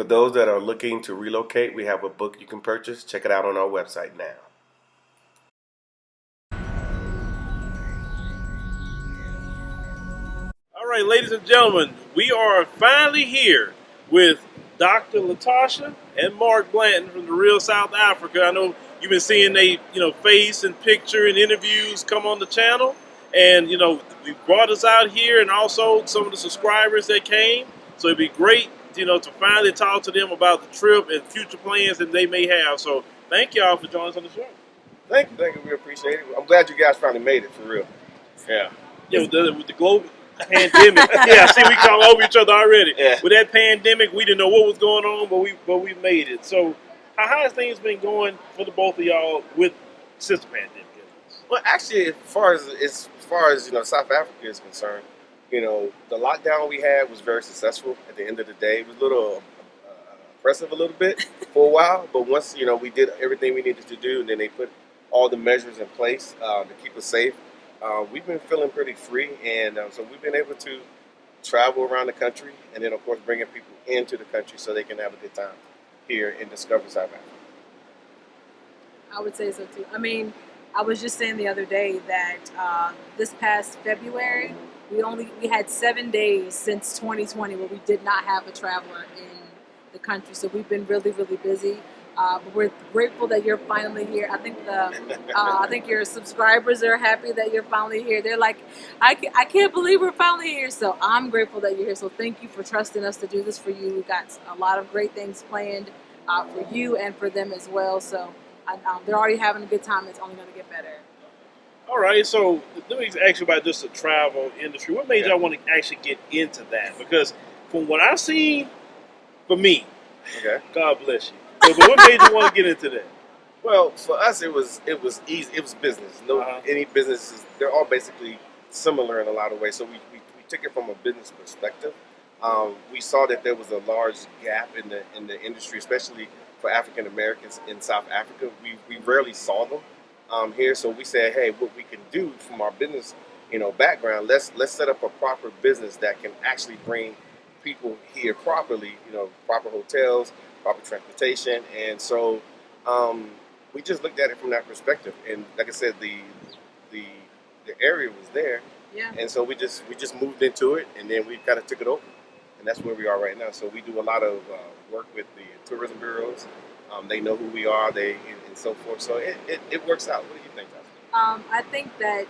those that are looking to relocate, we have a book you can purchase. Check it out on our website now. All right, ladies and gentlemen, we are finally here with Dr. Latasha and Mark Blanton from the Real South Africa. I know you've been seeing they, face and picture and interviews come on the channel, and we brought us out here, and also some of the subscribers that came. So it'd be great, to finally talk to them about the trip and future plans that they may have. So thank y'all for joining us on the show. Thank you. We appreciate it. I'm glad you guys finally made it, for real. Yeah. With the global pandemic. Yeah, see, we call over each other already. Yeah. With that pandemic, we didn't know what was going on, but we made it. So how has things been going for the both of y'all since the pandemic? Well, actually, as far as South Africa is concerned, the lockdown we had was very successful. At the end of the day, it was a little oppressive a little bit for a while, but once we did everything we needed to do, and then they put all the measures in place to keep us safe. We've been feeling pretty free, and so we've been able to travel around the country, and then of course bringing people into the country so they can have a good time here and discover South Africa. I would say so too. I mean, I was just saying the other day that this past February we had 7 days since 2020 where we did not have a traveler in the country, so we've been really, really busy. But we're grateful that you're finally here. I think your subscribers are happy that you're finally here. They're like, I can't believe we're finally here. So I'm grateful that you're here. So thank you for trusting us to do this for you. We've got a lot of great things planned for you and for them as well. So they're already having a good time. It's only going to get better. All right. So let me ask you about just the travel industry. What made y'all want to actually get into that? Because from what I've seen, for me, God bless you. But what made you want to get into that? Well, for us, it was easy. It was business. Any businesses, they're all basically similar in a lot of ways. So we took it from a business perspective. We saw that there was a large gap in the industry, especially for African Americans in South Africa. We rarely saw them here. So we said, hey, what we can do from our business, background, let's set up a proper business that can actually bring people here properly. Proper hotels, proper transportation, and so we just looked at it from that perspective. And like I said, the area was there, and so we just moved into it, and then we kind of took it over, and that's where we are right now. So we do a lot of work with the tourism bureaus. They know who we are, and so forth. So it works out. What do you think, Tasha? I think that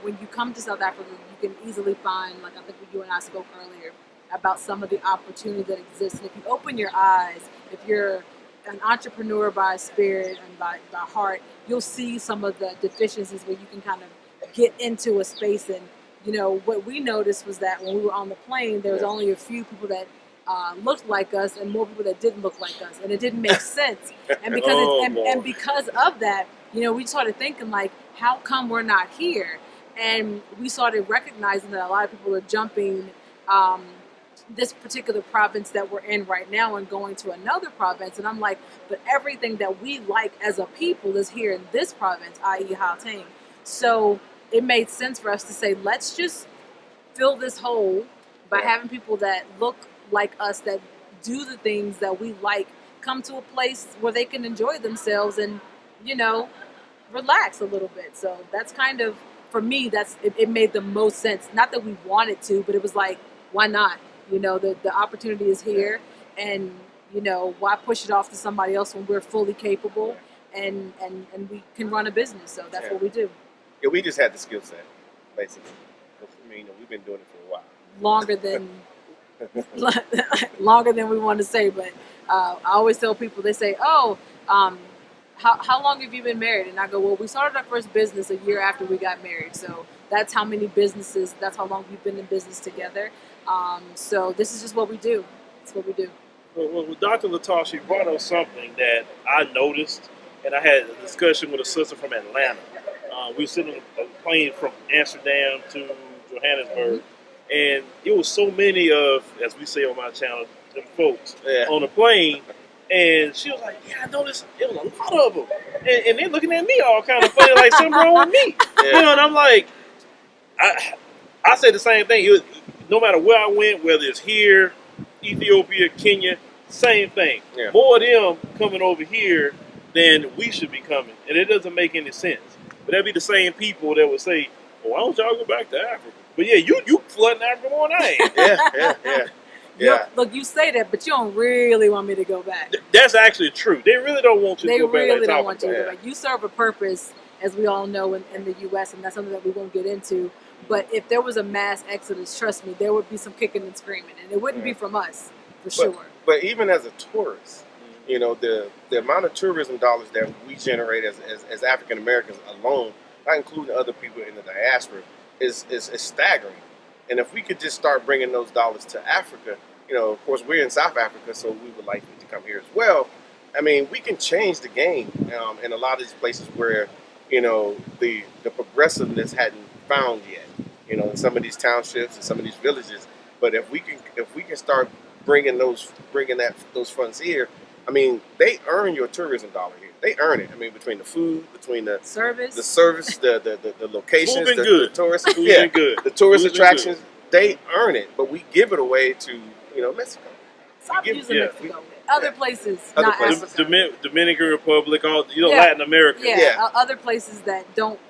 when you come to South Africa, you can easily find, like I think you and I spoke earlier, about some of the opportunity that exists. And if you open your eyes, if you're an entrepreneur by spirit and by heart, you'll see some of the deficiencies where you can kind of get into a space. And what we noticed was that when we were on the plane, there was only a few people that looked like us and more people that didn't look like us, and it didn't make sense. And because because of that, we started thinking, like, how come we're not here? And we started recognizing that a lot of people are jumping this particular province that we're in right now and going to another province. And I'm like, but everything that we like as a people is here in this province, i.e. Gauteng. So it made sense for us to say, let's just fill this hole by having people that look like us, that do the things that we like, come to a place where they can enjoy themselves and, relax a little bit. So that's kind of, for me, it made the most sense. Not that we wanted to, but it was like, why not? The opportunity is here, and why push it off to somebody else when we're fully capable and we can run a business. So that's what we do. Yeah, we just had the skill set, basically. I mean, we've been doing it for a while. Longer than we want to say, but I always tell people, they say, how long have you been married? And I go, well, we started our first business a year after we got married. So that's how long we've been in business together. So this is just what we do. It's what we do. Well, with Dr. Latasha, you brought up something that I noticed, and I had a discussion with a sister from Atlanta. We were sitting on a plane from Amsterdam to Johannesburg, and it was so many of, as we say on my channel, them folks on the plane. And she was like, yeah, I noticed it was a lot of them. And they're looking at me all kind of funny, like something wrong with me. And I'm like, I say the same thing. No matter where I went, whether it's here, Ethiopia, Kenya, Same thing. Yeah. More of them coming over here than we should be coming, and it doesn't make any sense. But that'd be the same people that would say, "Well, why don't y'all go back to Africa?" But yeah, you flooding Africa more than I am. Yeah. Look, you say that, but you don't really want me to go back. That's actually true. They really don't want you to They go back. really like don't want you to about. go back. You serve a purpose, as we all know, in the U.S., and that's something that we won't get into. But if there was a mass exodus, trust me, there would be some kicking and screaming, and it wouldn't be from us, for sure. But even as a tourist, you know, the amount of tourism dollars that we generate as African Americans alone, not including other people in the diaspora, is staggering. And if we could just start bringing those dollars to Africa, you know, of course, we're in South Africa, so we would like you to come here as well. I mean, we can change the game in a lot of these places where, you know, the progressiveness hadn't found yet. You know, in some of these townships and some of these villages. But if we can start bringing those funds here, I mean, they earn your tourism dollar here. They earn it. I mean, between the food, between the service, the locations, the tourist, the tourist attractions, they earn it. But we give it away to, you know, Mexico. Stop using Mexico. Other places, not Africa. Dominican Republic, Latin America. Other places that don't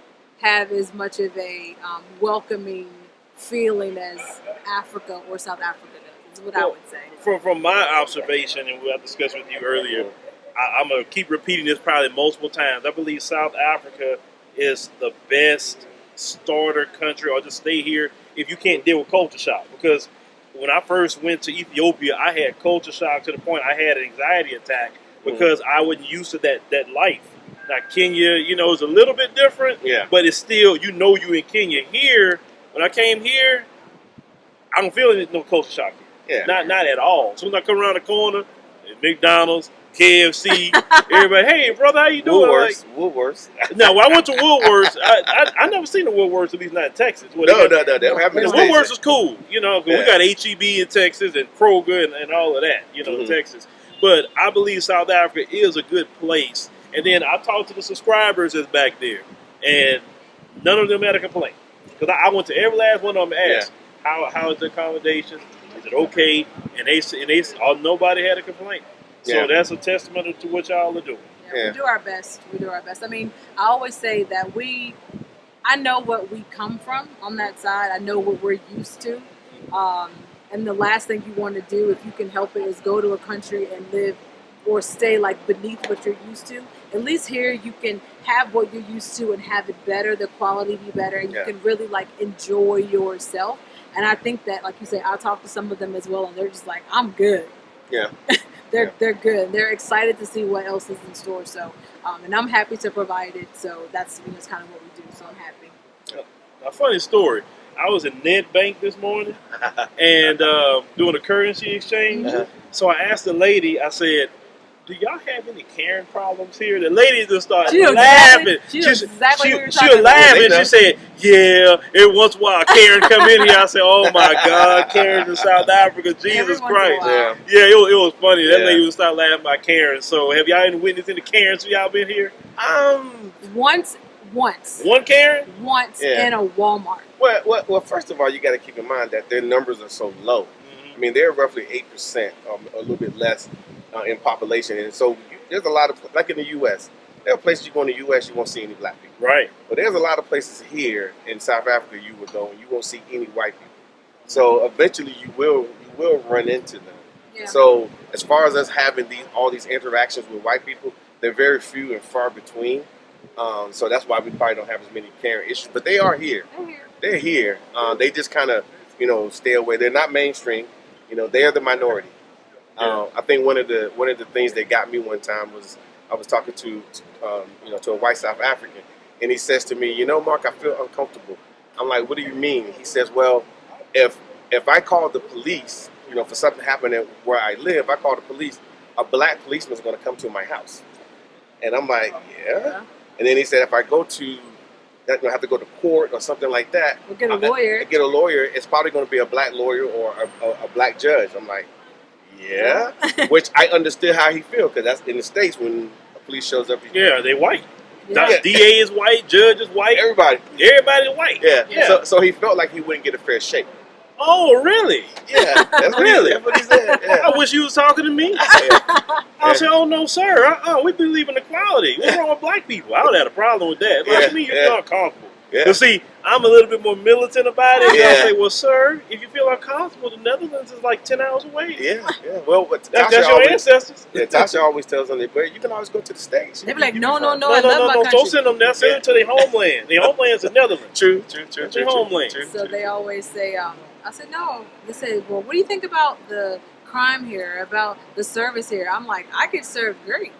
have as much of a welcoming feeling as Africa or South Africa does, is what I would say. From my observation, and I discussed with you earlier, I'm going to keep repeating this probably multiple times. I believe South Africa is the best starter country, or just stay here if you can't deal with culture shock. Because when I first went to Ethiopia, I had culture shock to the point I had an anxiety attack because I wasn't used to that life. Now, Kenya, you know, is a little bit different, but it's still, you know, you in Kenya. Here, when I came here, I don't feel no culture shock here. Not at all. As soon as I come around the corner, McDonald's, KFC, everybody, hey, brother, how you doing? Woolworths. Now, when I went to Woolworths, I never seen a Woolworths, at least not in Texas. No, they don't have because Woolworths is cool, you know, we got H-E-B in Texas and Kroger and all of that, you know, in Texas. But I believe South Africa is a good place. And then I talked to the subscribers that's back there, and none of them had a complaint. Because I went to every last one of them and asked, how is the accommodation? Is it okay? And nobody had a complaint. So that's a testament to what y'all are doing. We do our best. We do our best. I mean, I always say that I know what we come from on that side. I know what we're used to. And the last thing you want to do, if you can help it, is go to a country and live or stay like beneath what you're used to. At least here you can have what you're used to and have it better, the quality be better, and you can really like enjoy yourself. And I think that, like you say, I talk to some of them as well, and they're just like, I'm good. Yeah. They're good. They're excited to see what else is in store. So, and I'm happy to provide it. So that's kind of what we do. So I'm happy. A funny story. I was in Ned Bank this morning and doing a currency exchange. So I asked the lady, I said, do y'all have any Karen problems here? The lady just started laughing. She was laughing. She said, yeah, every once in a while Karen come in here. I said, oh my God, Karen's in South Africa. Jesus Christ. It was funny. That lady would start laughing about Karen. So have y'all witnessed any Karens when y'all been here? Once. One Karen? Once in a Walmart. Well, first of all, you got to keep in mind that their numbers are so low. I mean, they're roughly 8%, a little bit less in population. And so there's a lot of, like in the U.S., there are places you go in the U.S., you won't see any black people. Right. But there's a lot of places here in South Africa you would go and you won't see any white people. So eventually you will run into them. Yeah. So as far as us having all these interactions with white people, they're very few and far between. So that's why we probably don't have as many Karen issues. But they are here. They're here. They just kind of, stay away. They're not mainstream. They're the minority. I think one of the things that got me one time was I was talking to a white South African, and he says to me, Mark, I feel uncomfortable. I'm like, what do you mean? He says, well, if I call the police, for something happening where I live, I call the police, a black policeman is going to come to my house. And I'm like, yeah. And then he said, if I go to, I have to go to court or something like that. Or get a lawyer. Get a lawyer. It's probably going to be a black lawyer or a black judge. I'm like, yeah. Which I understood how he feels, because that's in the States when a police shows up. Yeah, they white. Yeah. DA is white, judge is white. Everybody's white. Yeah. So he felt like he wouldn't get a fair shake. Oh, really? Yeah, that's Really? That's what he said. Yeah. I wish you was talking to me. Yeah. I said, oh, no, sir. We believe in equality. What's wrong with black people? I would have had a problem with that. Like, to me, you feel uncomfortable. Yeah. But see, I'm a little bit more militant about it. Yeah. I'll say, well, sir, if you feel uncomfortable, the Netherlands is like 10 hours away. Yeah. Well, That's your ancestors. Yeah, Tasha always tells them that, but you can always go to the States. They be like, no, I love No, my country. don't send them there. Send them to their homeland. Their homeland's the Netherlands. True. Their homeland. So they always say, I said, no. They say, well, what do you think about the crime here, about the service here? I'm like, I get served great.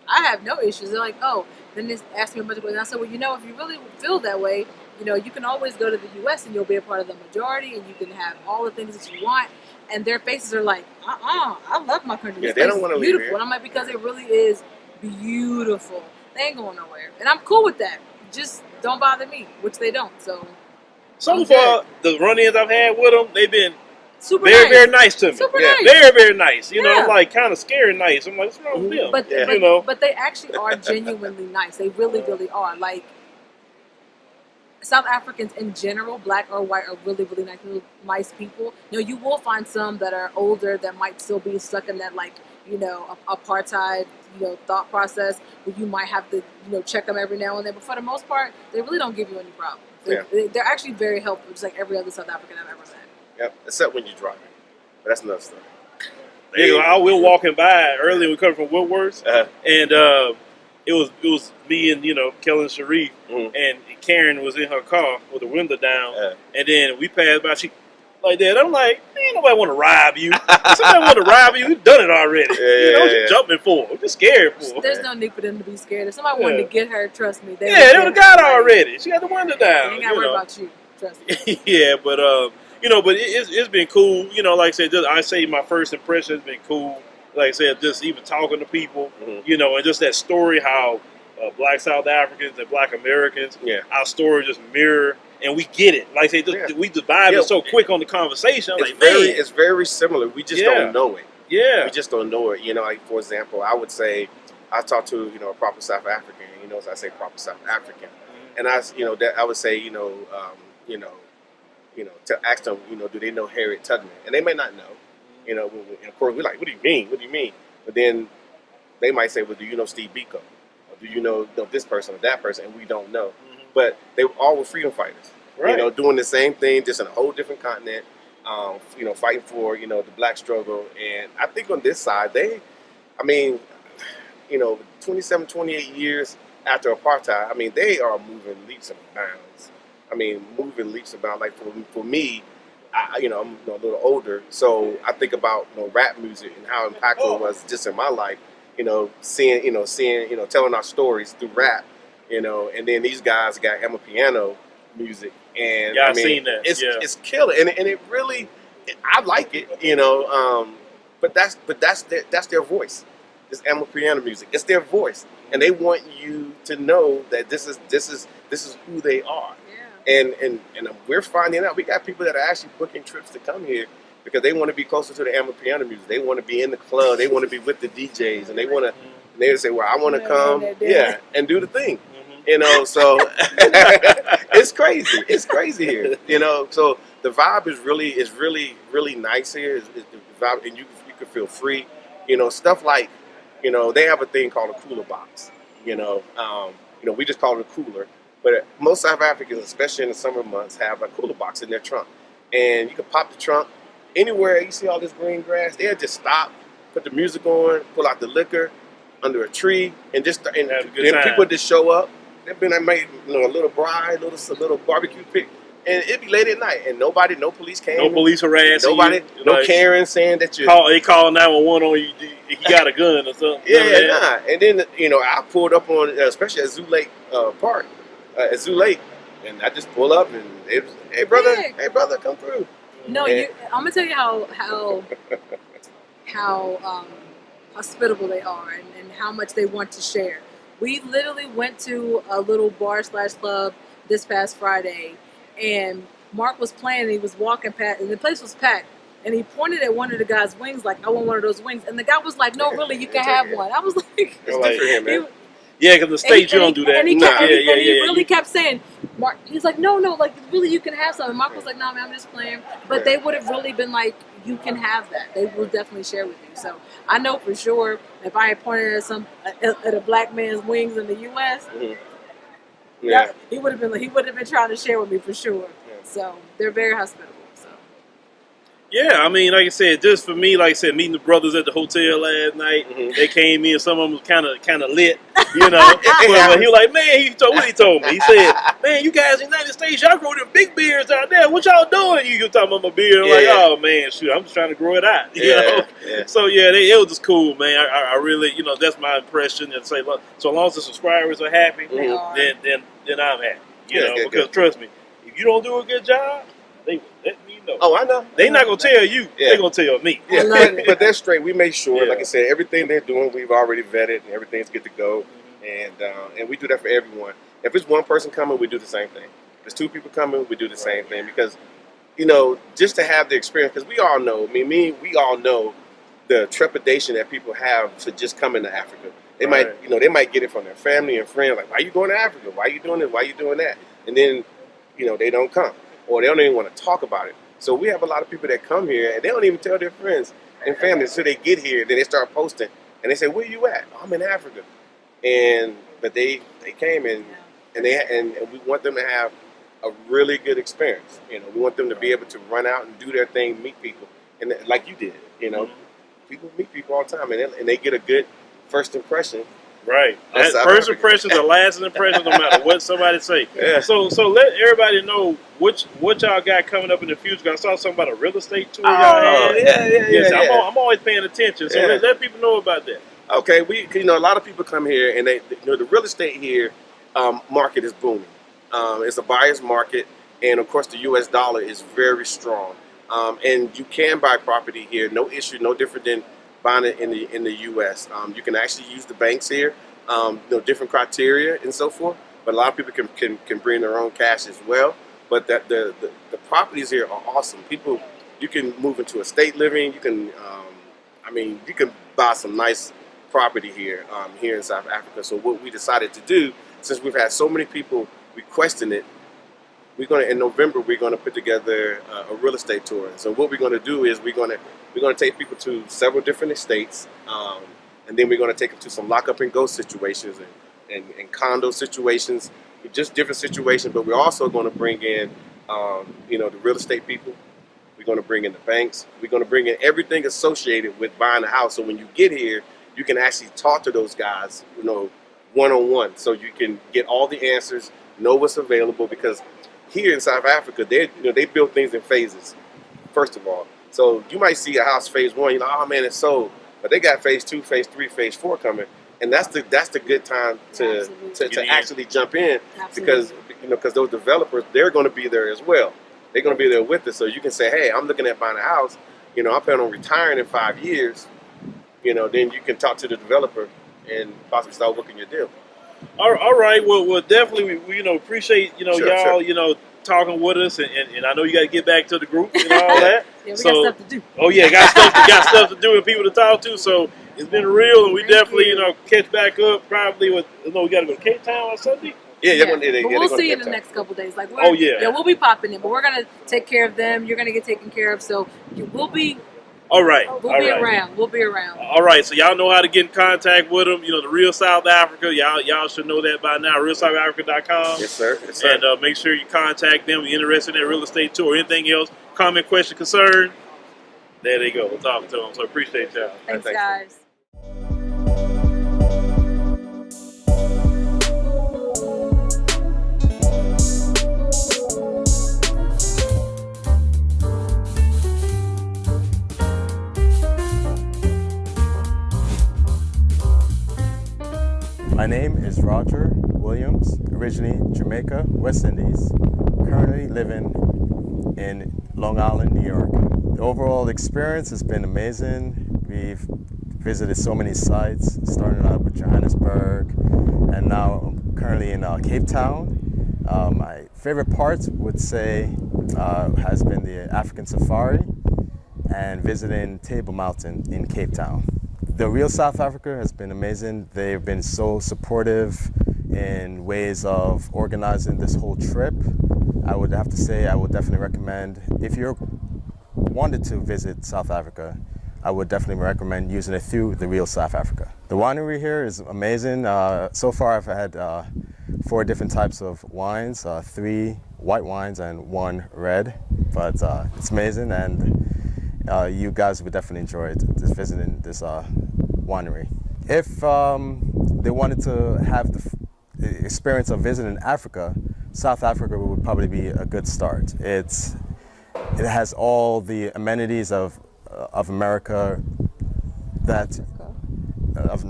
I have no issues. They're like, oh. Then they asked me a bunch of questions. I said, well, if you really feel that way, you can always go to the U.S. and you'll be a part of the majority, and you can have all the things that you want. And their faces are like, I love my country. Yeah, This they place don't want to is leave beautiful. here. And I'm like, because it really is beautiful. They ain't going nowhere, and I'm cool with that. Just don't bother me, which they don't. So far, the run-ins I've had with them, they've been super very, nice. very nice to me. Super Yeah. nice. Very, very nice. Yeah. Like kind of scary nice. I'm like, what's wrong with them? But, but they actually are genuinely nice. They really, really are. Like, South Africans in general, black or white, are really, really nice people. You will find some that are older that might still be stuck in that, like, apartheid, thought process where you might have to, check them every now and then. But for the most part, they really don't give you any problems. They're actually very helpful, just like every other South African I've ever met. Yep, except when you're driving. But that's another story. I was walking by earlier. We come from Woodworth's, and it was me and Kelly and Cherie, and Karen was in her car with the window down, and then we passed by. She like that. I'm like, ain't nobody want to rob you. Somebody want to rob you. We've done it already. You're jumping for. We're just scared for. There's no need for them to be scared. If somebody wanted to get her, trust me, they would have got her already. She got the window down. They ain't got to worry about you. Trust me. Yeah, but but it's been cool. Like I said, I say my first impression has been cool. Like I said, just even talking to people, and just that story how black South Africans and black Americans, our story just mirror, and we get it. Like I say, we divide it so quick on the conversation. I'm it's very similar. We just don't know it. Yeah, we just don't know it. Like for example, I would say I talk to a proper South African. As I say proper South African, and that I would say to ask them, do they know Harriet Tubman? And they may not know. And of course, we're like, what do you mean? What do you mean? But then they might say, well, do you know Steve Biko? Or do you know this person or that person? And we don't know. But they all were freedom fighters. Right. Doing the same thing, just in a whole different continent, fighting for, the black struggle. And I think on this side, 27, 28 years after apartheid, they are moving leaps and bounds. Like for me, I'm a little older, so I think about rap music and how impactful it was just in my life. Seeing, telling our stories through rap. And then these guys got Amapiano music, and I've seen that. It's killer, and it really, I like it. But that's their voice. It's Amapiano music. It's their voice, and they want you to know that this is who they are. And we're finding out we got people that are actually booking trips to come here because they want to be closer to the Amapiano music. They want to be in the club. They want to be with the DJs, and they want to. And they say, "Well, I want to come, and do the thing." So it's crazy. It's crazy here. So the vibe is really nice here. It's the vibe, and you can feel free. Stuff like they have a thing called a cooler box. We just call it a cooler. But most South Africans, especially in the summer months, have a cooler box in their trunk. And you can pop the trunk anywhere you see all this green grass. They'll just stop, put the music on, pull out the liquor under a tree, and just and have a good time. People just show up. They've been made a little bride, a little barbecue pit, and it'd be late at night, and no police came. No police harassing nobody, you. No Karen saying that you they call 911 on you. He got a gun or something. Yeah. And then I pulled up on, especially at Zoo Lake Park. At Zoo Lake, and I just pull up and it was, hey brother, come through. No, I'm gonna tell you how hospitable they are and how much they want to share. We literally went to a little bar/club this past Friday, and Mark was playing. And he was walking past, and the place was packed. And he pointed at one of the guy's wings, like, "I want one of those wings." And the guy was like, "No, really, you can have one." I was like, "It's good for him, man." Yeah, because the States, you don't do that. And he, Nah. he really kept saying, Mark, he's like, no, like, really, you can have something. Mark was like, no, man, I'm just playing. But they would have really been like, you can have that. They will definitely share with you. So I know for sure, if I had pointed at a black man's wings in the U.S., Yeah. he would have been trying to share with me for sure. Yeah. So they're very hospitable. So. Yeah, I mean, like I said, just for me, like I said, meeting the brothers at the hotel last night, they came in. Some of them was kind of lit, you know. but he was like, man, what he told me? He said, man, you guys in the United States, y'all grow them big beards out there. What y'all doing? You talking about my beard? I'm like, oh man, shoot, I'm just trying to grow it out, you know. Yeah. So yeah, it was just cool, man. I really, you know, that's my impression. And say, look, so long as the subscribers are happy, then I'm happy, you know. Because trust me, if you don't do a good job, they will let me know. Oh, I know. They not gonna tell you. Yeah. They gonna tell me. Yeah, but they're straight. We make sure, Yeah. like I said, everything they're doing, we've already vetted, and everything's good to go. And we do that for everyone. If it's one person coming, we do the same thing. If there's two people coming, we do the same thing because, you know, just to have the experience. Because we all know. We all know the trepidation that people have to just come into Africa. They might get it from their family and friends. Like, why are you going to Africa? Why are you doing this? Why are you doing that? And then, you know, they don't come, or they don't even want to talk about it. So we have a lot of people that come here and they don't even tell their friends and family. So they get here, then they start posting, and they say, "Where you at?" "Oh, I'm in Africa." But they came and we want them to have a really good experience. You know, we want them to be able to run out and do their thing, meet people, and like you did. You know, people meet people all the time, and they get a good first impression. Right. That's First impressions are lasting impressions, no matter what somebody say. Yeah. So let everybody know what y'all got coming up in the future. I saw something about a real estate tour y'all had. Yeah. I'm always paying attention, so let people know about that. Okay, a lot of people come here, and they, the real estate here market is booming. It's a buyer's market, and of course the U.S. dollar is very strong. And you can buy property here, no issue, no different than buying it in the U.S. You can actually use the banks here, different criteria and so forth. But a lot of people can bring their own cash as well. But the properties here are awesome. You can move into estate living. You can, you can buy some nice property here in South Africa. So what we decided to do, since we've had so many people requesting it, in November we're gonna put together a real estate tour. So what we're gonna do is we're gonna take people to several different estates, and then we're gonna take them to some lock up and go situations and condo situations, just different situations. But we're also gonna bring in the real estate people. We're gonna bring in the banks. We're gonna bring in everything associated with buying a house. So when you get here, you can actually talk to those guys, one-on-one. So you can get all the answers, know what's available, because here in South Africa, they build things in phases, first of all. So you might see a house phase 1, oh man, it's sold. But they got phase 2, phase 3, phase 4 coming. And that's the good time to actually jump in. Absolutely. Because those developers, they're going to be there as well. They're going to be there with us. So you can say, hey, I'm looking at buying a house. I'm planning on retiring in 5 years. Then you can talk to the developer and possibly start working your deal. All right. Well, definitely, we appreciate y'all talking with us, and I know you got to get back to the group and all that. Yeah, we got stuff to do. Oh yeah, got stuff to do and people to talk to. So it's been real, and we definitely catch back up. Probably we got to go to Cape Town on Sunday. Yeah. But we'll see you in the next couple of days. We'll be popping in, but we're gonna take care of them. You're gonna get taken care of, so we'll be. All right. We'll be around. We'll be around. All right. So y'all know how to get in contact with them. The Real South Africa. Y'all should know that by now. RealSouthAfrica.com. Yes, sir. And make sure you contact them. If you're interested in that real estate tour or anything else, comment, question, concern. There they go. We're talking to them. So appreciate y'all. Thanks, guys. My name is Roger Williams, originally Jamaica, West Indies, currently living in Long Island, New York. The overall experience has been amazing. We've visited so many sites, starting out with Johannesburg, and now currently in Cape Town. My favorite part would say has been the African Safari and visiting Table Mountain in Cape Town. The real South Africa has been amazing. They've been so supportive in ways of organizing this whole trip. I would have to say I would definitely recommend, if you wanted to visit South Africa, I would definitely recommend using it through the real South Africa. The winery here is amazing. So far I've had 4 different types of wines, 3 white wines and 1 red, but it's amazing, and you guys would definitely enjoy it, just visiting this winery. If they wanted to have the experience of visiting Africa, South Africa would probably be a good start. It has all the amenities of America that of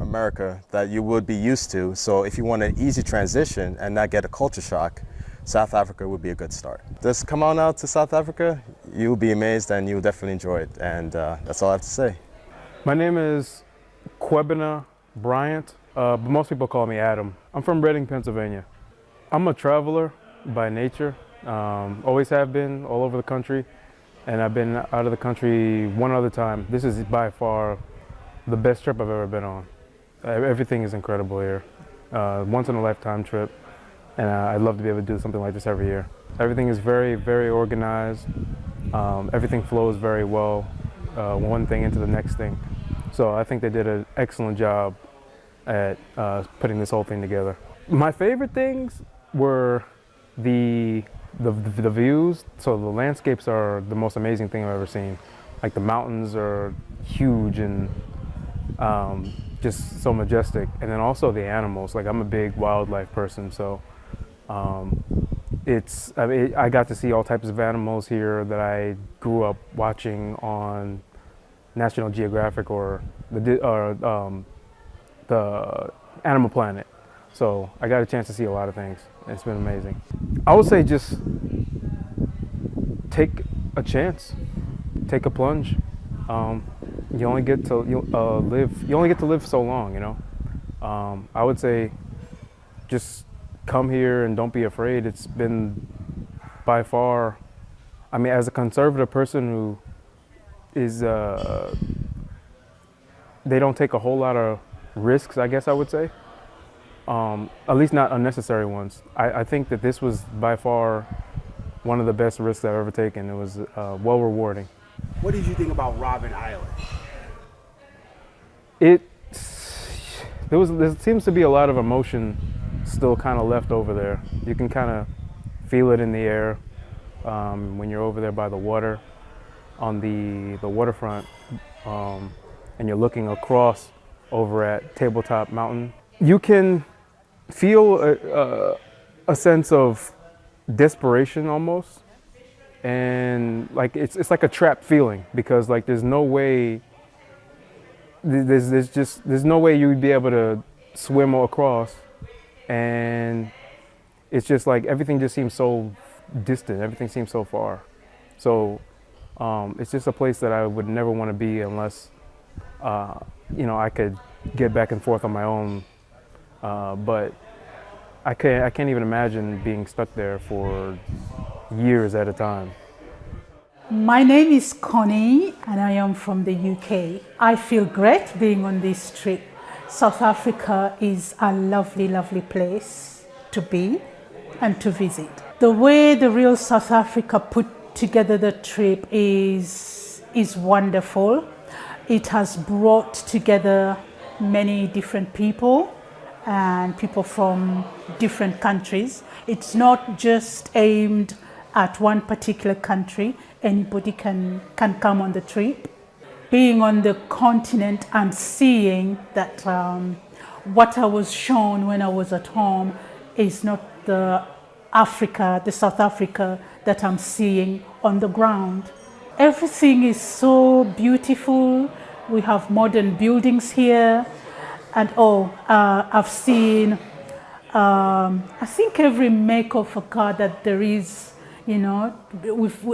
America that you would be used to. So if you want an easy transition and not get a culture shock, South Africa would be a good start. Just come on out to South Africa. You'll be amazed and you'll definitely enjoy it. And that's all I have to say. My name is Quebina Bryant, but most people call me Adam. I'm from Reading, Pennsylvania. I'm a traveler by nature, always have been all over the country, and I've been out of the country one other time. This is by far the best trip I've ever been on. Everything is incredible here. Once in a lifetime trip, and I'd love to be able to do something like this every year. Everything is very, very organized. Everything flows very well, one thing into the next thing. So I think they did an excellent job at putting this whole thing together. My favorite things were the views. So the landscapes are the most amazing thing I've ever seen. Like the mountains are huge and just so majestic. And then also the animals. Like I'm a big wildlife person, so I got to see all types of animals here that I grew up watching on National Geographic or the Animal Planet. So I got a chance to see a lot of things. It's been amazing. I would say just take a chance, take a plunge. You only get to live so long, you know. I would say just come here and don't be afraid. It's been by far, I mean, as a conservative person who is, they don't take a whole lot of risks, I guess I would say. At least not unnecessary ones. I think that this was by far one of the best risks I've ever taken. It was well rewarding. What did you think about Robben Island? There seems to be a lot of emotion still kind of left over there. You can kind of feel it in the air when you're over there by the water, on the waterfront, and you're looking across over at Tabletop Mountain. You can feel a sense of desperation almost, and like it's like a trapped feeling, because like there's no way there's no way you would be able to swim across, and it's just like everything just seems so distant, everything seems so far. So it's just a place that I would never want to be unless you know, I could get back and forth on my own. But I can't even imagine being stuck there for years at a time. My name is Connie and I am from the UK. I feel great being on this trip. South Africa is a lovely, lovely place to be and to visit. The way the real South Africa put together the trip is wonderful. It has brought together many different people and people from different countries. It's not just aimed at one particular country. Anybody can come on the trip. Being on the continent and seeing that what I was shown when I was at home is not the South Africa that I'm seeing on the ground. Everything is so beautiful. We have modern buildings here. And I've seen, I think every make of a car that there is, you know,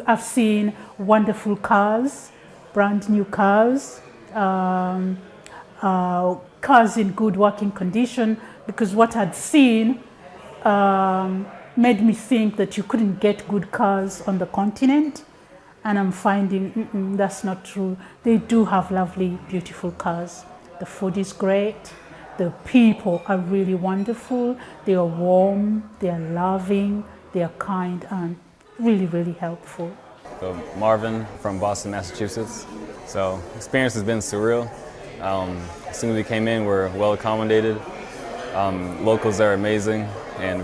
I've seen wonderful cars, brand new cars, cars in good working condition, because what I'd seen made me think that you couldn't get good cars on the continent. And I'm finding that's not true. They do have lovely, beautiful cars. The food is great. The people are really wonderful. They are warm, they are loving, they are kind, and really, really helpful. So Marvin from Boston, Massachusetts. So experience has been surreal. As soon as we came in, we're well accommodated. Locals are amazing, and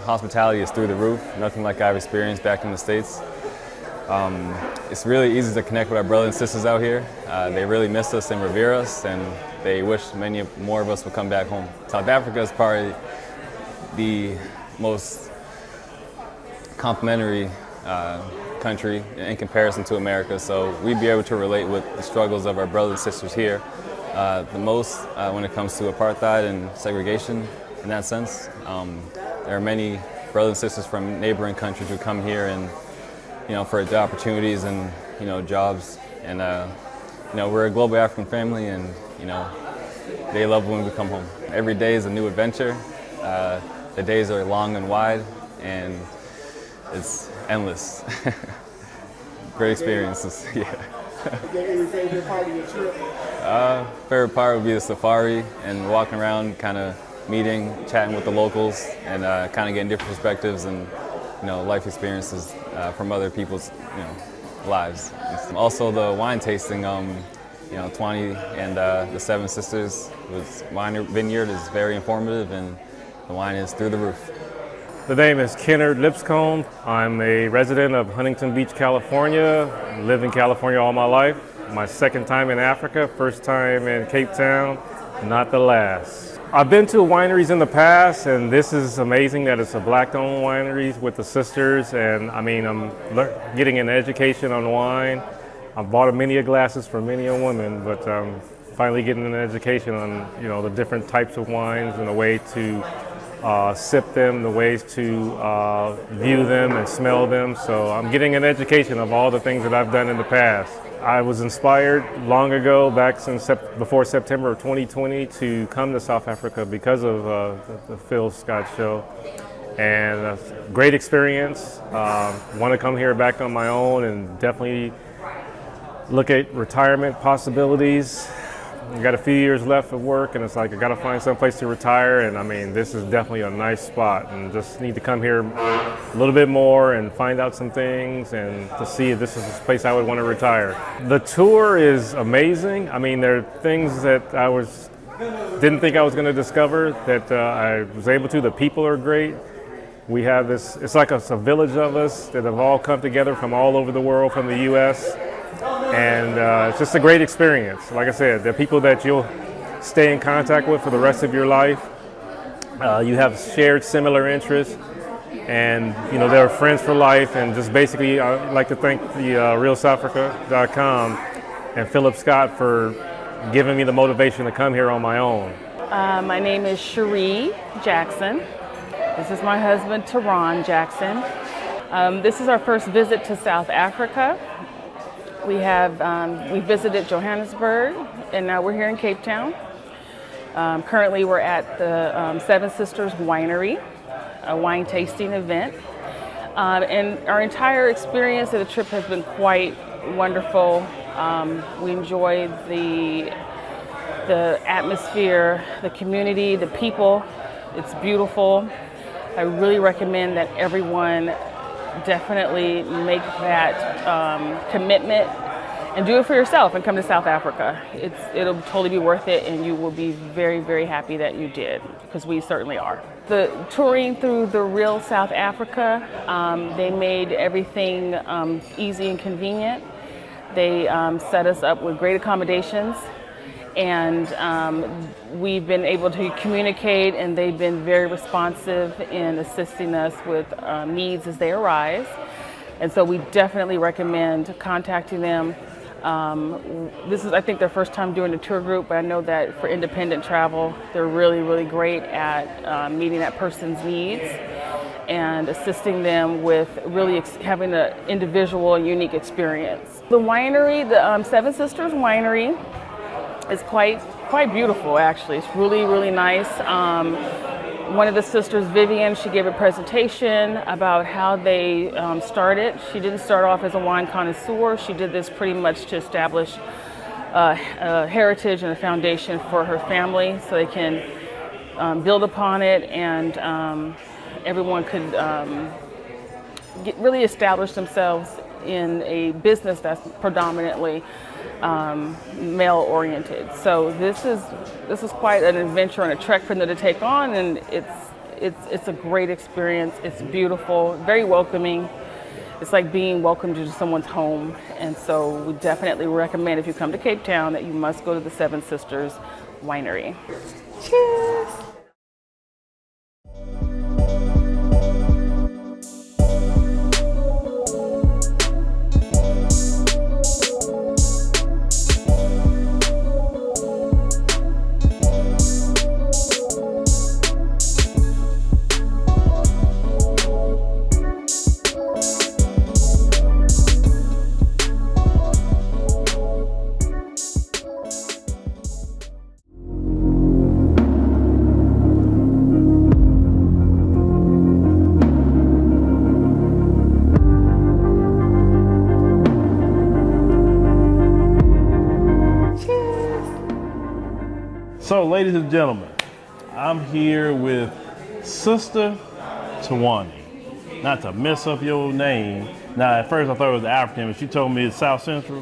hospitality is through the roof. Nothing like I've experienced back in the States. It's really easy to connect with our brothers and sisters out here. They really miss us and revere us, and they wish many more of us would come back home. South Africa is probably the most complimentary country in comparison to America, so we'd be able to relate with the struggles of our brothers and sisters here the most when it comes to apartheid and segregation in that sense. There are many brothers and sisters from neighboring countries who come here and for the opportunities and jobs, and we're a global African family, and they love when we come home. Every day is a new adventure. The days are long and wide, and it's endless. Great experiences. Yeah. Any favorite part of your trip? Favorite part would be the safari and walking around, kind of meeting, chatting with the locals, and kind of getting different perspectives and life experiences from other people's lives. Also the wine tasting, Twani and the Seven Sisters wine vineyard is very informative, and the wine is through the roof. The name is Kennard Lipscomb. I'm a resident of Huntington Beach, California. Lived in California all my life. My second time in Africa, first time in Cape Town, not the last. I've been to wineries in the past, and this is amazing that it's a black-owned wineries with the sisters, and I'm getting an education on wine. I've bought many glasses for many a woman, but finally getting an education on the different types of wines and the way to sip them, the ways to view them and smell them. So I'm getting an education of all the things that I've done in the past. I was inspired long ago, back since before September of 2020, to come to South Africa because of the Phil Scott show. And a great experience. Want to come here back on my own and definitely look at retirement possibilities. I got a few years left of work, and it's like I got to find some place to retire, and this is definitely a nice spot, and just need to come here a little bit more and find out some things and to see if this is a place I would want to retire. The tour is amazing. There are things that didn't think I was going to discover that I was able to. The people are great. We have this, it's like a village of us that have all come together from all over the world, from the U.S., and it's just a great experience. Like I said, they're people that you'll stay in contact with for the rest of your life. You have shared similar interests, and they're friends for life. And just basically, I'd like to thank the RealSouthAfrica.com and Philip Scott for giving me the motivation to come here on my own. My name is Cherie Jackson. This is my husband, Taron Jackson. This is our first visit to South Africa. We visited Johannesburg, and now we're here in Cape Town. Currently we're at the Seven Sisters Winery, a wine tasting event. And our entire experience of the trip has been quite wonderful. We enjoyed the atmosphere, the community, the people. It's beautiful. I really recommend that everyone definitely make that commitment and do it for yourself and come to South Africa. It'll totally be worth it, and you will be very, very happy that you did, because we certainly are. The touring through the Real South Africa, they made everything easy and convenient. They set us up with great accommodations, and we've been able to communicate, and they've been very responsive in assisting us with needs as they arise. And so we definitely recommend contacting them. This is, I think, their first time doing a tour group, but I know that for independent travel, they're really, really great at meeting that person's needs and assisting them with really having an individual, unique experience. The winery, the Seven Sisters Winery, is quite beautiful, actually. It's really, really nice. One of the sisters, Vivian, she gave a presentation about how they started. She didn't start off as a wine connoisseur. She did this pretty much to establish a heritage and a foundation for her family so they can build upon it, and everyone could really establish themselves in a business that's predominantly male-oriented. So this is quite an adventure and a trek for them to take on, and it's a great experience. It's beautiful, very welcoming. It's like being welcomed into someone's home, and so we definitely recommend, if you come to Cape Town, that you must go to the Seven Sisters Winery. Cheers! So, ladies and gentlemen, I'm here with Sister Taron. Not to mess up your name. Now, at first I thought it was African, but she told me it's South Central.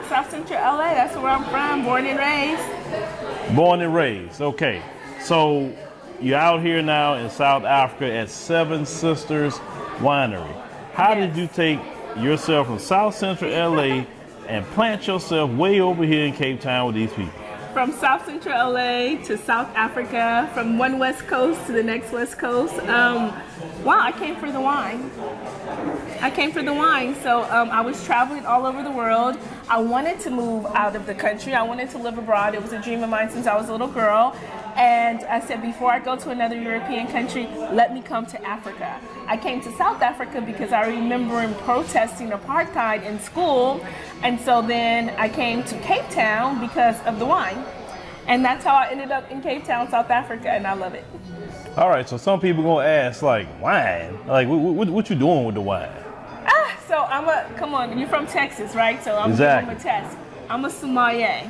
South Central LA. That's where I'm from. Born and raised. Born and raised. Okay. So, you're out here now in South Africa at Seven Sisters Winery. How did you take yourself from South Central LA and plant yourself way over here in Cape Town with these people? From South Central LA to South Africa, from one West Coast to the next West Coast. Wow, I came for the wine. So I was traveling all over the world. I wanted to move out of the country. I wanted to live abroad. It was a dream of mine since I was a little girl. And I said, before I go to another European country, let me come to Africa. I came to South Africa because I remember protesting apartheid in school. And so then I came to Cape Town because of the wine. And that's how I ended up in Cape Town, South Africa, and I love it. All right, so some people gonna ask, like, wine? Like, what you doing with the wine? So come on, you're from Texas, right? So I'm doing a test. I'm a sommelier.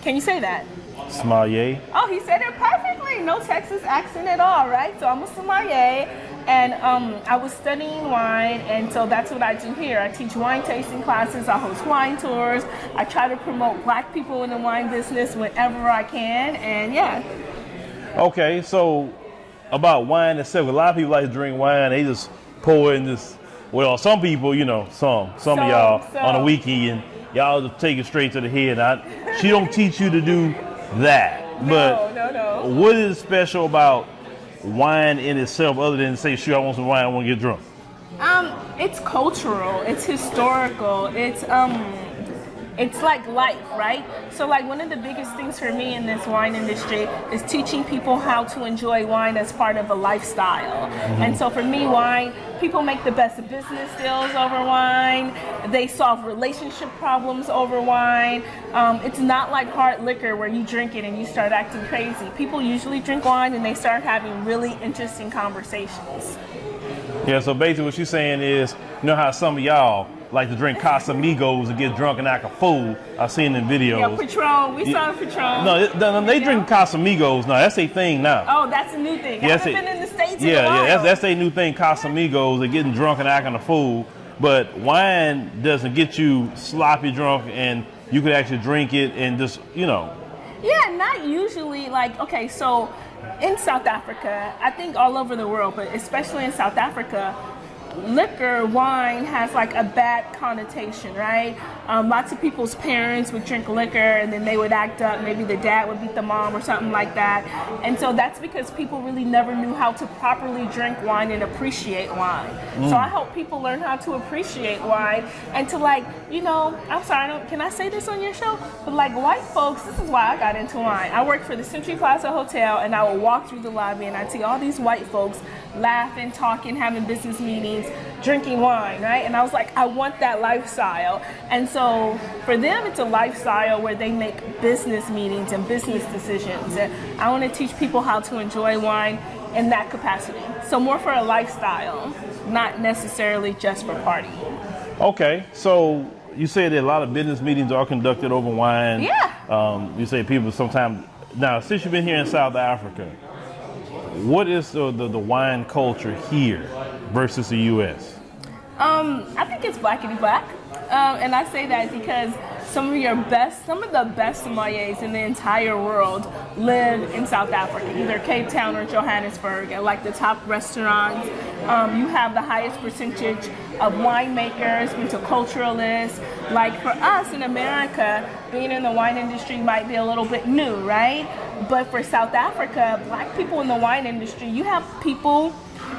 Can you say that? Sommelier? Oh, he said it perfectly. No Texas accent at all, right? So I'm a sommelier, and I was studying wine, and so that's what I do here. I teach wine tasting classes, I host wine tours, I try to promote Black people in the wine business whenever I can, and yeah. Okay, so about wine itself, a lot of people like to drink wine, they just pour in this, well, some people, you know, some of y'all on the weekend, y'all just take it straight to the head. She don't teach you to do that. But no. What is special about wine in itself other than say, sure, I want some wine, I want to get drunk? It's cultural, it's historical, it's like life, right? So like one of the biggest things for me in this wine industry is teaching people how to enjoy wine as part of a lifestyle. Mm-hmm. And so for me, wine, people make the best business deals over wine. They solve relationship problems over wine. It's not like hard liquor where you drink it and you start acting crazy. People usually drink wine and they start having really interesting conversations. Yeah, so basically what she's saying is, you know how some of y'all like to drink Casamigos and get drunk and act a fool. I've seen in videos. Yeah, Patron. We saw Patron. No, they drink Casamigos now. That's a thing now. Oh, that's a new thing. I haven't been in the States in a while. Yeah, that's a new thing, Casamigos. They're getting drunk and acting a fool. But wine doesn't get you sloppy drunk, and you could actually drink it and just, you know. Yeah, not usually. Like, okay, so in South Africa, I think all over the world, but especially in South Africa, liquor, wine has like a bad connotation, right? Lots of people's parents would drink liquor and then they would act up. Maybe the dad would beat the mom or something like that. And so that's because people really never knew how to properly drink wine and appreciate wine. So I help people learn how to appreciate wine and to, like, you know, I'm sorry, can I say this on your show? But like white folks, this is why I got into wine. I worked for the Century Plaza Hotel, and I would walk through the lobby and I'd see all these white folks laughing, talking, having business meetings. meetings drinking wine, right? And I was like, I want that lifestyle. And so for them, it's a lifestyle where they make business meetings and business decisions. And I want to teach people how to enjoy wine in that capacity. So more for a lifestyle, not necessarily just for partying. Okay, so you said that a lot of business meetings are conducted over wine. Yeah. You say people sometimes, now since you've been here in South Africa, what is the wine culture here versus the U.S.? I think it's blackity black. And I say that because some of the best sommeliers in the entire world live in South Africa, either Cape Town or Johannesburg, at like the top restaurants. You have the highest percentage of winemakers, viticulturalists. Like for us in America, being in the wine industry might be a little bit new, right? But for South Africa, black people in the wine industry, you have people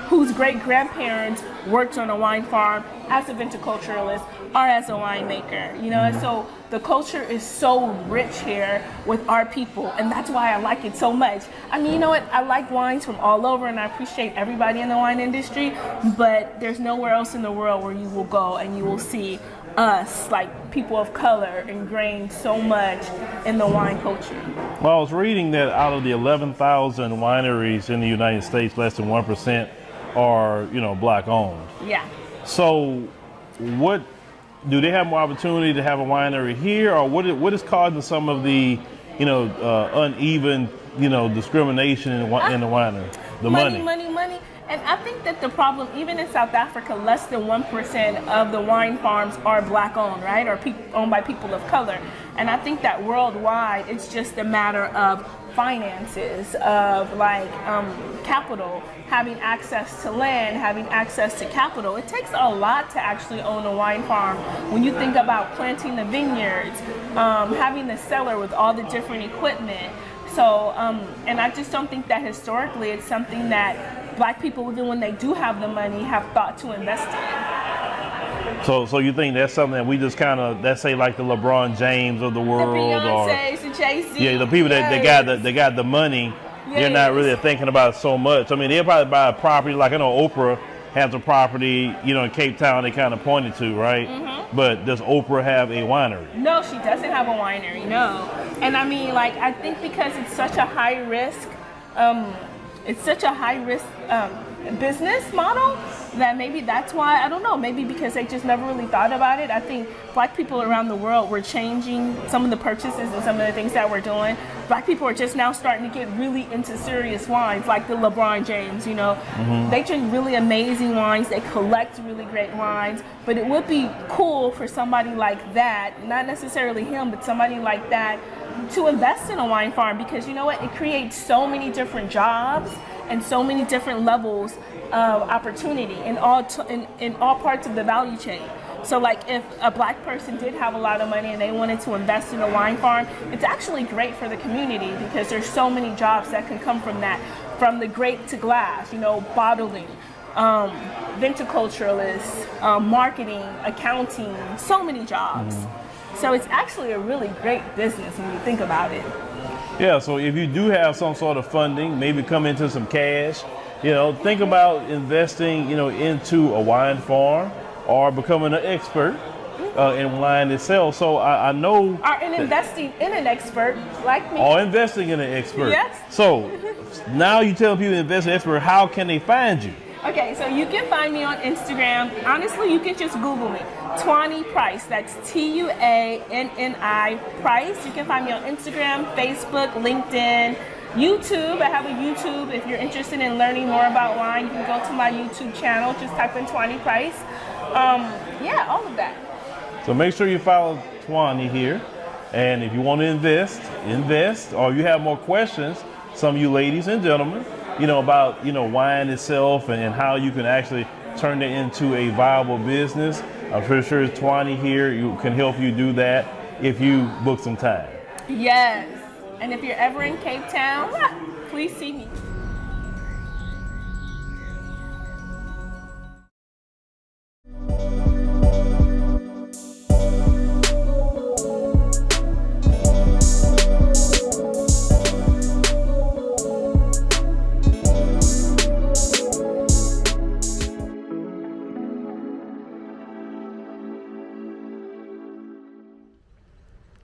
whose great-grandparents worked on a wine farm as a viticulturalist or as a winemaker, you know, and so the culture is so rich here with our people, and that's why I like it so much. I mean, you know what, I like wines from all over, and I appreciate everybody in the wine industry, but there's nowhere else in the world where you will go and you will see us, like people of color, ingrained so much in the wine culture. Well, I was reading that out of the 11,000 wineries in the United States, less than 1% are, black owned. Yeah. So what, do they have more opportunity to have a winery here, or what is causing some of the, uneven, discrimination in the winery? The money. Money. And I think that the problem, even in South Africa, less than 1% of the wine farms are black owned, right? Or owned by people of color. And I think that worldwide, it's just a matter of finances, of capital, having access to land, having access to capital. It takes a lot to actually own a wine farm. When you think about planting the vineyards, having the cellar with all the different equipment. So, and I just don't think that historically it's something that black people, even when they do have the money, have thought to invest in. So you think that's something that we just kind of, let's say like the LeBron James of the world, the Beyoncés, the Jay-Z. Yeah, the people that they got the money, they're not really thinking about it so much. I mean, they'll probably buy a property, like I know Oprah has a property, in Cape Town they kind of pointed to, right? Mm-hmm. But does Oprah have a winery? No, she doesn't have a winery, no. And I mean, I think because it's such a high risk, business model, that maybe that's why, I don't know, maybe because they just never really thought about it. I think black people around the world were changing some of the purchases and some of the things that we're doing. Black people are just now starting to get really into serious wines, like the LeBron James, They drink really amazing wines, they collect really great wines, but it would be cool for somebody like that, not necessarily him, but somebody like that, to invest in a wine farm, because you know what, it creates so many different jobs and so many different levels of opportunity in all parts of the value chain. So like if a black person did have a lot of money and they wanted to invest in a wine farm, it's actually great for the community because there's so many jobs that can come from that, from the grape to glass, bottling, viticulturalists, marketing, accounting, so many jobs. So it's actually a really great business when you think about it. Yeah, so if you do have some sort of funding, maybe come into some cash, think about investing, into a wine farm or becoming an expert in wine itself. So I know. Or investing in an expert like me. Or investing in an expert. Yes. So now you tell people to invest in an expert, how can they find you? Okay, so you can find me on Instagram. Honestly, you can just Google me. Twani Price. That's Tuanni Price. You can find me on Instagram, Facebook, LinkedIn, YouTube. I have a YouTube. If you're interested in learning more about wine, you can go to my YouTube channel. Just type in Twani Price. All of that. So make sure you follow Twani here. And if you want to invest, or you have more questions, some of you ladies and gentlemen, about, wine itself and how you can actually turn it into a viable business. I'm pretty sure Twani here can help you do that if you book some time. Yes. And if you're ever in Cape Town, please see me.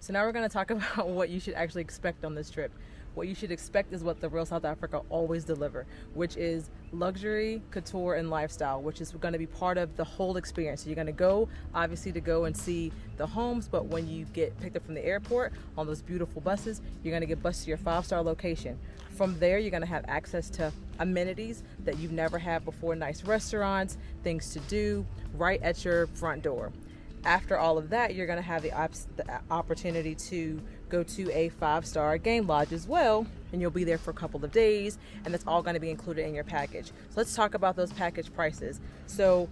So now we're going to talk about what you should actually expect on this trip. What you should expect is what the Real South Africa always deliver, which is luxury, couture, and lifestyle, which is going to be part of the whole experience. So you're going to go, obviously, to go and see the homes, but when you get picked up from the airport on those beautiful buses, you're going to get bused to your 5-star location. From there, you're going to have access to amenities that you've never had before, nice restaurants, things to do right at your front door. After all of that, you're going to have the opportunity to go to a 5-star game lodge as well, and you'll be there for a couple of days, and that's all going to be included in your package. So let's talk about those package prices. So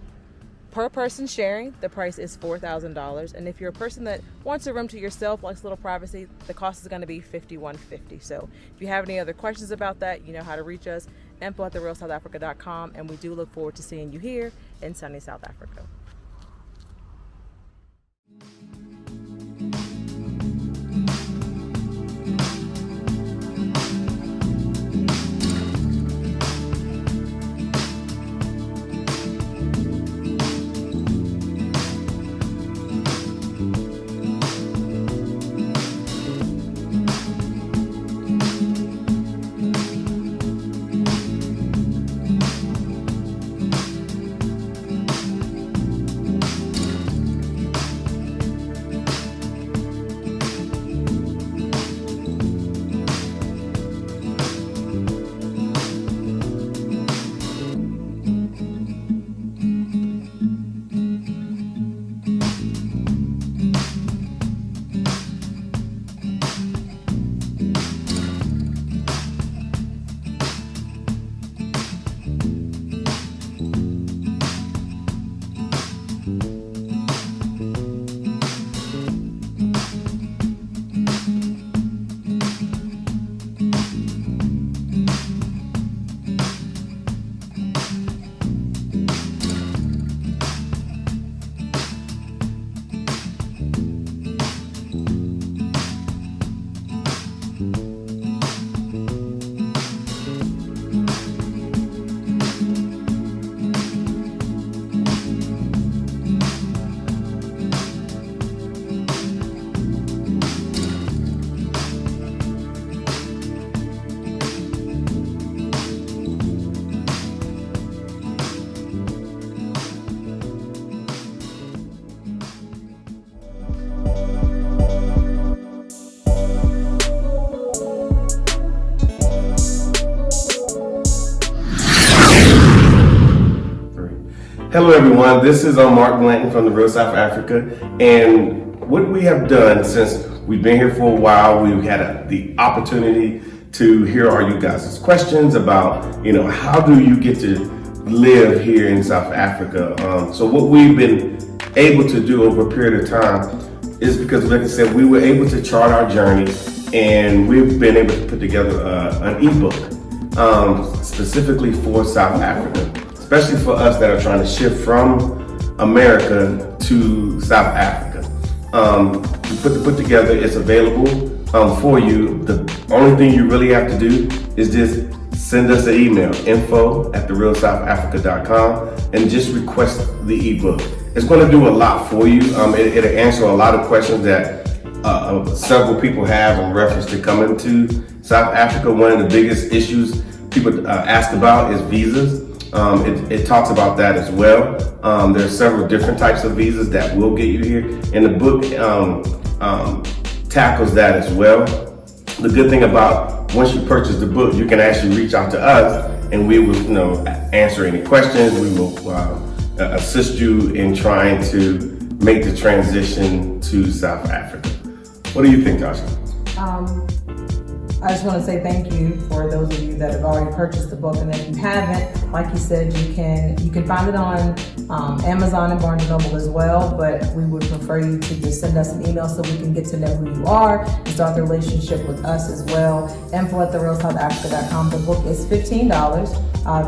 per person sharing, the price is $4,000, and if you're a person that wants a room to yourself, likes a little privacy, the cost is going to be $5,150. So if you have any other questions about that, you know how to reach us, info@therealsouthafrica.com, and we do look forward to seeing you here in sunny South Africa. Hello everyone, this is Mark Blanton from the Real South Africa, and what we have done since we've been here for a while, we've had the opportunity to hear all you guys' questions about, how do you get to live here in South Africa? So what we've been able to do over a period of time is because, like I said, we were able to chart our journey, and we've been able to put together an ebook specifically for South Africa. Especially for us that are trying to shift from America to South Africa. We put together, it's available for you. The only thing you really have to do is just send us an email, info@therealsouthafrica.com, and just request the ebook. It's going to do a lot for you. It'll answer a lot of questions that several people have in reference to coming to South Africa. One of the biggest issues people ask about is visas. It talks about that as well. There are several different types of visas that will get you here, and the book tackles that as well. The good thing about once you purchase the book, you can actually reach out to us, and we will, answer any questions. We will assist you in trying to make the transition to South Africa. What do you think, Tasha? I just want to say thank you for those of you that have already purchased the book, and if you haven't, like you said, you can find it on Amazon and Barnes & Noble as well, but we would prefer you to just send us an email so we can get to know who you are and start the relationship with us as well. info@therealsouthafrica.com. The book is $15,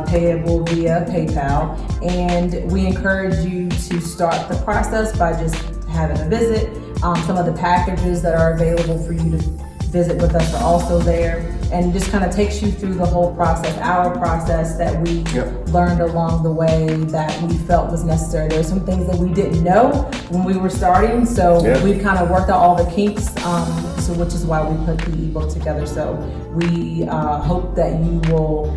payable via PayPal, and we encourage you to start the process by just having a visit. Some of the packages that are available for you to visit with us are also there. and just kind of takes you through the whole process, our process that we learned along the way that we felt was necessary. There were some things that we didn't know when we were starting, so we've kind of worked out all the kinks, so which is why we put the ebook together. So we hope that you will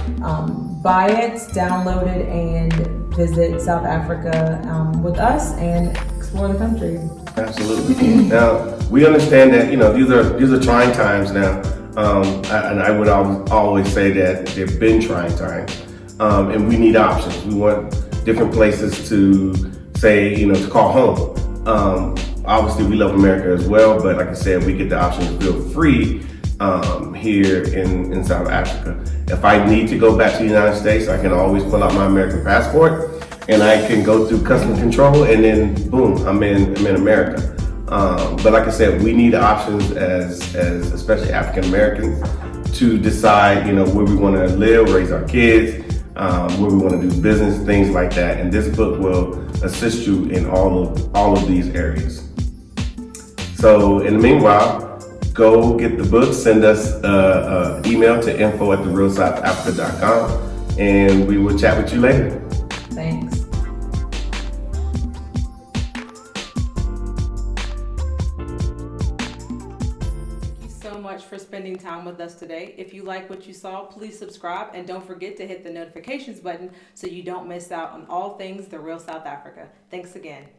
buy it, download it, and visit South Africa with us and explore the country. Absolutely. Now, we understand that, these are trying times now. And I would always say that they've been trying times. And we need options. We want different places to say, to call home. Obviously, we love America as well, but like I said, we get the option to feel free here in South Africa. If I need to go back to the United States, I can always pull out my American passport and I can go through customs control, and then boom, I'm in America. But like I said, we need options as especially African Americans to decide, where we want to live, raise our kids, where we want to do business, things like that. And this book will assist you in all of these areas. So in the meanwhile, go get the book, send us an email to info@therealsouthafrica.com, and we will chat with you later. Thanks. For spending time with us today. If you like what you saw, please subscribe and don't forget to hit the notifications button so you don't miss out on all things The Real South Africa. Thanks again.